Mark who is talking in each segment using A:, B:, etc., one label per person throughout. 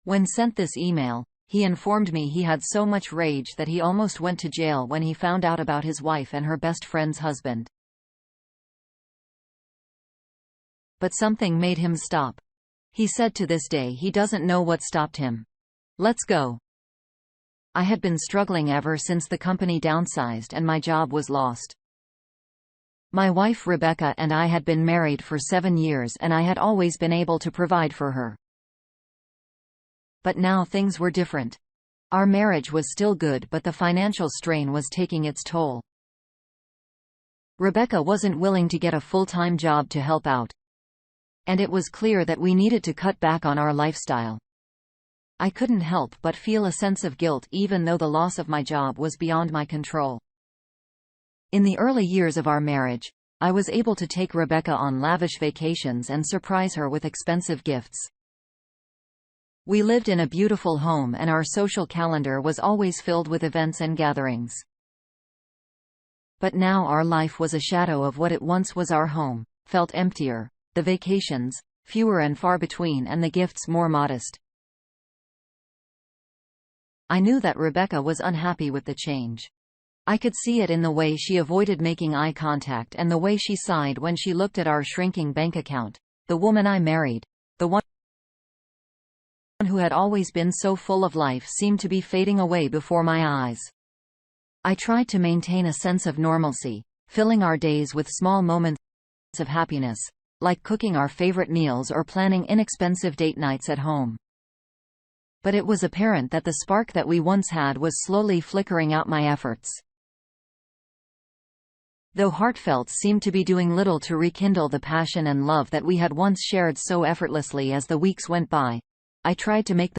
A: When sent this email, he informed me he had so much rage that he almost went to jail when he found out about his wife and her best friend's husband. But something made him stop. He said to this day he doesn't know what stopped him. Let's go. I had been struggling ever since the company downsized and my job was lost. My wife Rebecca and I had been married for 7 years and I had always been able to provide for her. But now things were different. Our marriage was still good, but the financial strain was taking its toll. Rebecca wasn't willing to get a full-time job to help out. And it was clear that we needed to cut back on our lifestyle. I couldn't help but feel a sense of guilt even though the loss of my job was beyond my control. In the early years of our marriage, I was able to take Rebecca on lavish vacations and surprise her with expensive gifts. We lived in a beautiful home and our social calendar was always filled with events and gatherings. But now our life was a shadow of what it once was. Our home felt emptier, the vacations fewer and far between, and the gifts more modest. I knew that Rebecca was unhappy with the change. I could see it in the way she avoided making eye contact and the way she sighed when she looked at our shrinking bank account. The woman I married, the one who had always been so full of life, seemed to be fading away before my eyes. I tried to maintain a sense of normalcy, filling our days with small moments of happiness, like cooking our favorite meals or planning inexpensive date nights at home. But it was apparent that the spark that we once had was slowly flickering out. My efforts, though heartfelt, seemed to be doing little to rekindle the passion and love that we had once shared so effortlessly. As the weeks went by, I tried to make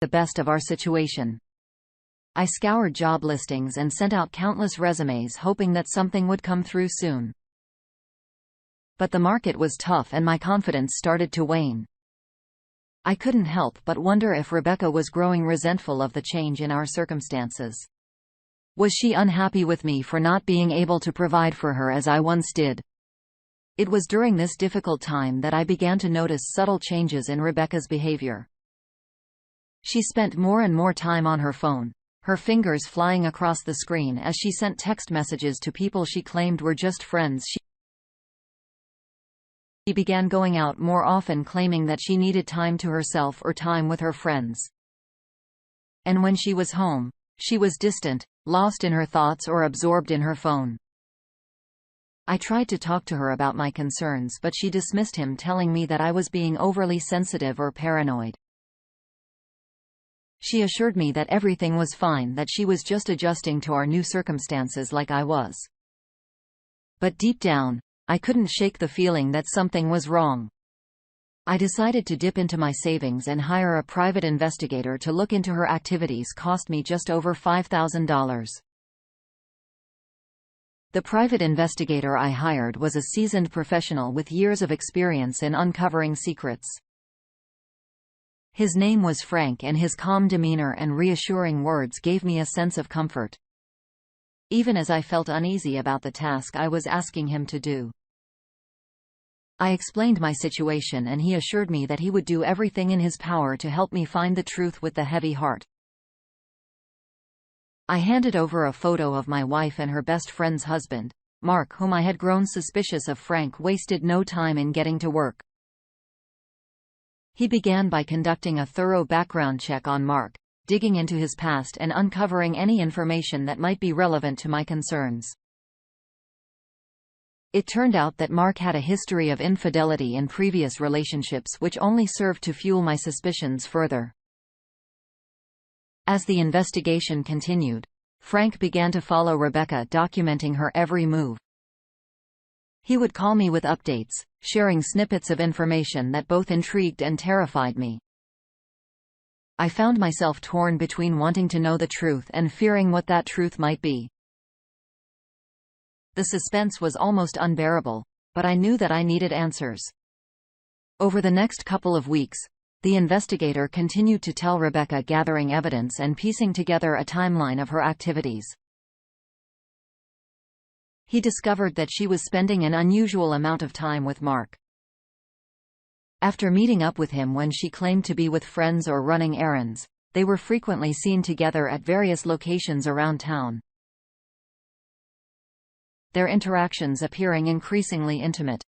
A: the best of our situation. I scoured job listings and sent out countless resumes, hoping that something would come through soon. But the market was tough and my confidence started to wane. I couldn't help but wonder if Rebecca was growing resentful of the change in our circumstances. Was she unhappy with me for not being able to provide for her as I once did? It was during this difficult time that I began to notice subtle changes in Rebecca's behavior. She spent more and more time on her phone, her fingers flying across the screen as she sent text messages to people she claimed were just friends. She began going out more often, claiming that she needed time to herself or time with her friends. And when she was home, she was distant, lost in her thoughts or absorbed in her phone. I tried to talk to her about my concerns, but she dismissed him, telling me that I was being overly sensitive or paranoid. She assured me that everything was fine, that she was just adjusting to our new circumstances like I was. But deep down, I couldn't shake the feeling that something was wrong. I decided to dip into my savings and hire a private investigator to look into her activities. Cost me just over $5,000. The private investigator I hired was a seasoned professional with years of experience in uncovering secrets. His name was Frank, and his calm demeanor and reassuring words gave me a sense of comfort, even as I felt uneasy about the task I was asking him to do. I explained my situation and he assured me that he would do everything in his power to help me find the truth with a heavy heart. I handed over a photo of my wife and her best friend's husband, Mark, whom I had grown suspicious of. Frank wasted no time in getting to work. He began by conducting a thorough background check on Mark, digging into his past and uncovering any information that might be relevant to my concerns. It turned out that Mark had a history of infidelity in previous relationships, which only served to fuel my suspicions further. As the investigation continued, Frank began to follow Rebecca, documenting her every move. He would call me with updates, sharing snippets of information that both intrigued and terrified me. I found myself torn between wanting to know the truth and fearing what that truth might be. The suspense was almost unbearable, but I knew that I needed answers. Over the next couple of weeks, the investigator continued to tell Rebecca, gathering evidence and piecing together a timeline of her activities. He discovered that she was spending an unusual amount of time with Mark. After meeting up with him when she claimed to be with friends or running errands, they were frequently seen together at various locations around town, their interactions appearing increasingly intimate.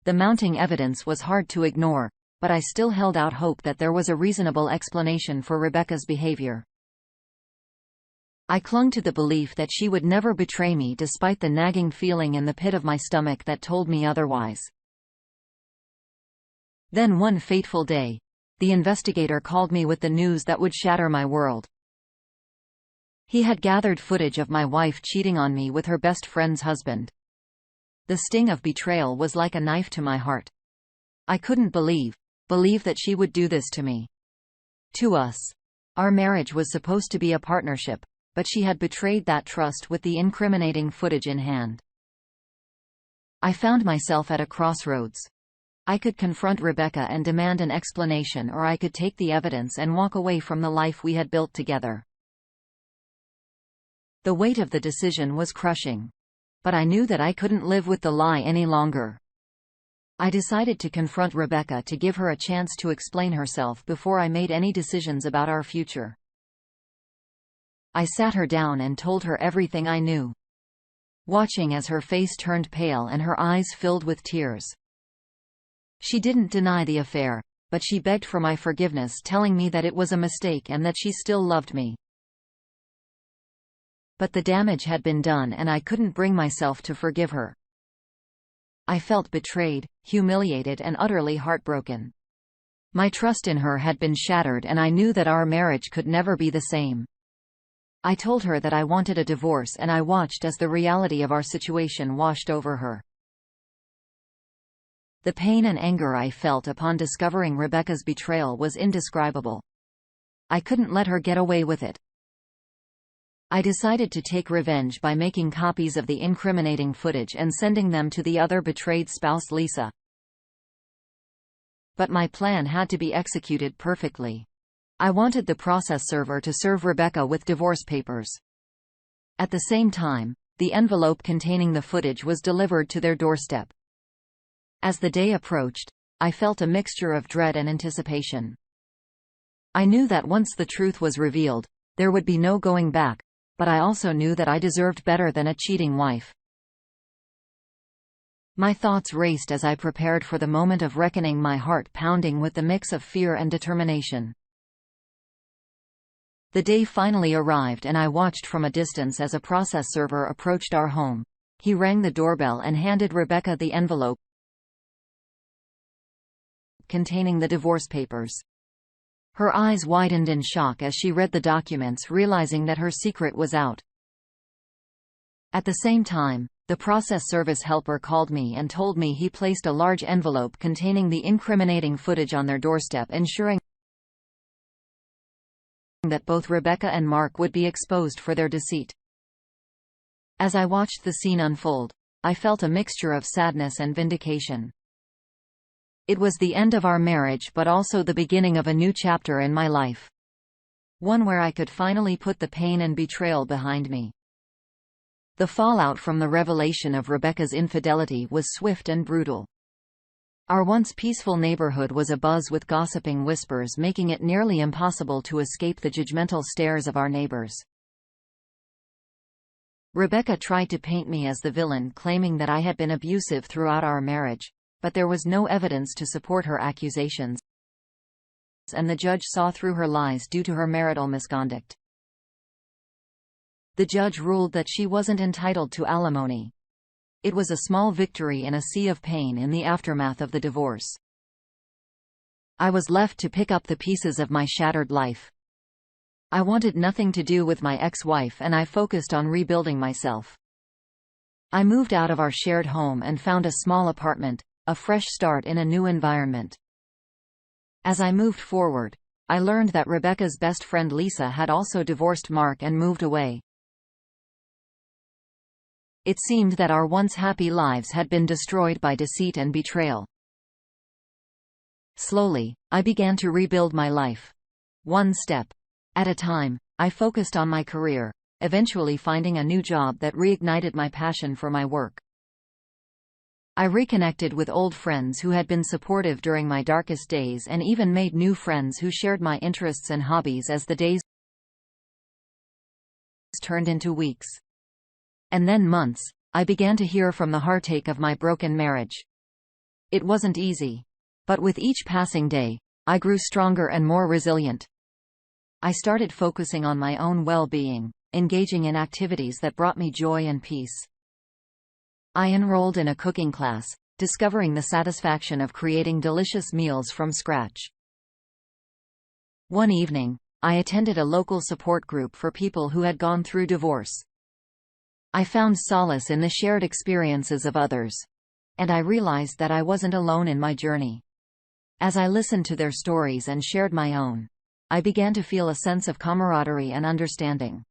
A: The mounting evidence was hard to ignore, but I still held out hope that there was a reasonable explanation for Rebecca's behavior. I clung to the belief that she would never betray me despite the nagging feeling in the pit of my stomach that told me otherwise. Then one fateful day, the investigator called me with the news that would shatter my world. He had gathered footage of my wife cheating on me with her best friend's husband. The sting of betrayal was like a knife to my heart. I couldn't believe that she would do this to me. To us. Our marriage was supposed to be a partnership, but she had betrayed that trust with the incriminating footage in hand. I found myself at a crossroads. I could confront Rebecca and demand an explanation, or I could take the evidence and walk away from the life we had built together. The weight of the decision was crushing. But I knew that I couldn't live with the lie any longer. I decided to confront Rebecca to give her a chance to explain herself before I made any decisions about our future. I sat her down and told her everything I knew, watching as her face turned pale and her eyes filled with tears. She didn't deny the affair, but she begged for my forgiveness, telling me that it was a mistake and that she still loved me. But the damage had been done and I couldn't bring myself to forgive her. I felt betrayed, humiliated and utterly heartbroken. My trust in her had been shattered and I knew that our marriage could never be the same. I told her that I wanted a divorce and I watched as the reality of our situation washed over her. The pain and anger I felt upon discovering Rebecca's betrayal was indescribable. I couldn't let her get away with it. I decided to take revenge by making copies of the incriminating footage and sending them to the other betrayed spouse, Lisa. But my plan had to be executed perfectly. I wanted the process server to serve Rebecca with divorce papers. At the same time, the envelope containing the footage was delivered to their doorstep. As the day approached, I felt a mixture of dread and anticipation. I knew that once the truth was revealed, there would be no going back, but I also knew that I deserved better than a cheating wife. My thoughts raced as I prepared for the moment of reckoning, my heart pounding with the mix of fear and determination. The day finally arrived and I watched from a distance as a process server approached our home. He rang the doorbell and handed Rebecca the envelope containing the divorce papers. Her eyes widened in shock as she read the documents, realizing that her secret was out. At the same time, the process service helper called me and told me he placed a large envelope containing the incriminating footage on their doorstep, ensuring that both Rebecca and Mark would be exposed for their deceit. As I watched the scene unfold, I felt a mixture of sadness and vindication. It was the end of our marriage, but also the beginning of a new chapter in my life. One where I could finally put the pain and betrayal behind me. The fallout from the revelation of Rebecca's infidelity was swift and brutal. Our once peaceful neighborhood was abuzz with gossiping whispers, making it nearly impossible to escape the judgmental stares of our neighbors. Rebecca tried to paint me as the villain, claiming that I had been abusive throughout our marriage, but there was no evidence to support her accusations, and the judge saw through her lies due to her marital misconduct. The judge ruled that she wasn't entitled to alimony. It was a small victory in a sea of pain in the aftermath of the divorce. I was left to pick up the pieces of my shattered life. I wanted nothing to do with my ex-wife and I focused on rebuilding myself. I moved out of our shared home and found a small apartment, a fresh start in a new environment. As I moved forward, I learned that Rebecca's best friend Lisa had also divorced Mark and moved away. It seemed that our once happy lives had been destroyed by deceit and betrayal. Slowly, I began to rebuild my life. One step at a time, I focused on my career, eventually finding a new job that reignited my passion for my work. I reconnected with old friends who had been supportive during my darkest days and even made new friends who shared my interests and hobbies as the days turned into weeks. And then months, I began to hear from the heartache of my broken marriage. It wasn't easy. But with each passing day, I grew stronger and more resilient. I started focusing on my own well-being, engaging in activities that brought me joy and peace. I enrolled in a cooking class, discovering the satisfaction of creating delicious meals from scratch. One evening, I attended a local support group for people who had gone through divorce. I found solace in the shared experiences of others. And I realized that I wasn't alone in my journey. As I listened to their stories and shared my own, I began to feel a sense of camaraderie and understanding.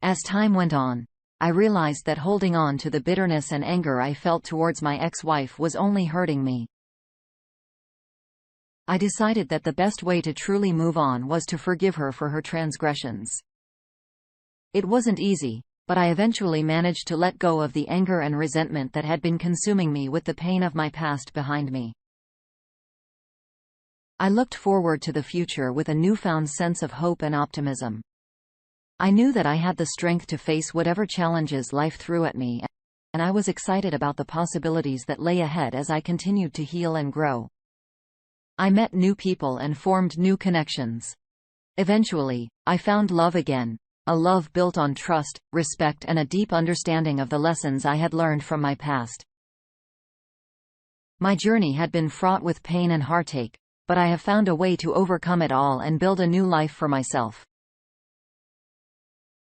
A: As time went on, I realized that holding on to the bitterness and anger I felt towards my ex-wife was only hurting me. I decided that the best way to truly move on was to forgive her for her transgressions. It wasn't easy, but I eventually managed to let go of the anger and resentment that had been consuming me with the pain of my past behind me. I looked forward to the future with a newfound sense of hope and optimism. I knew that I had the strength to face whatever challenges life threw at me, and I was excited about the possibilities that lay ahead as I continued to heal and grow. I met new people and formed new connections. Eventually, I found love again, a love built on trust, respect, and a deep understanding of the lessons I had learned from my past. My journey had been fraught with pain and heartache, but I have found a way to overcome it all and build a new life for myself.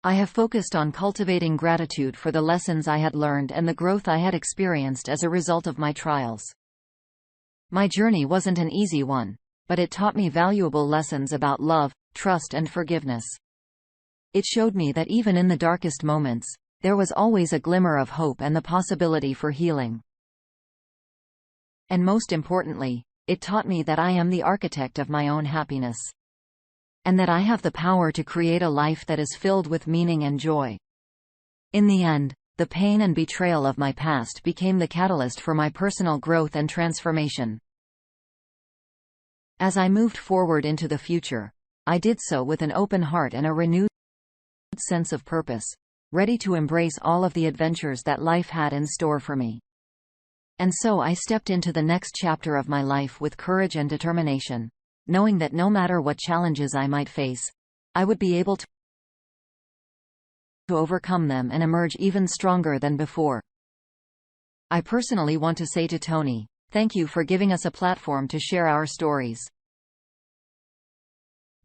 A: I have focused on cultivating gratitude for the lessons I had learned and the growth I had experienced as a result of my trials. My journey wasn't an easy one, but it taught me valuable lessons about love, trust, and forgiveness. It showed me that even in the darkest moments, there was always a glimmer of hope and the possibility for healing. And most importantly, it taught me that I am the architect of my own happiness. And that I have the power to create a life that is filled with meaning and joy. In the end, the pain and betrayal of my past became the catalyst for my personal growth and transformation. As I moved forward into the future, I did so with an open heart and a renewed sense of purpose, ready to embrace all of the adventures that life had in store for me. And so I stepped into the next chapter of my life with courage and determination, knowing that no matter what challenges I might face, I would be able to overcome them and emerge even stronger than before. I personally want to say to Tony, thank you for giving us a platform to share our stories.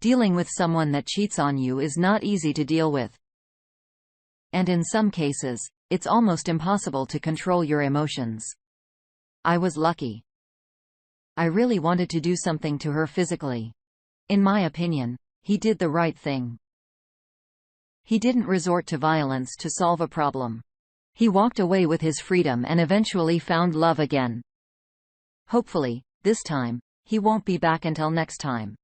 A: Dealing with someone that cheats on you is not easy to deal with. And in some cases, it's almost impossible to control your emotions. I was lucky. I really wanted to do something to her physically. In my opinion, he did the right thing. He didn't resort to violence to solve a problem. He walked away with his freedom and eventually found love again. Hopefully, this time, he won't be back until next time.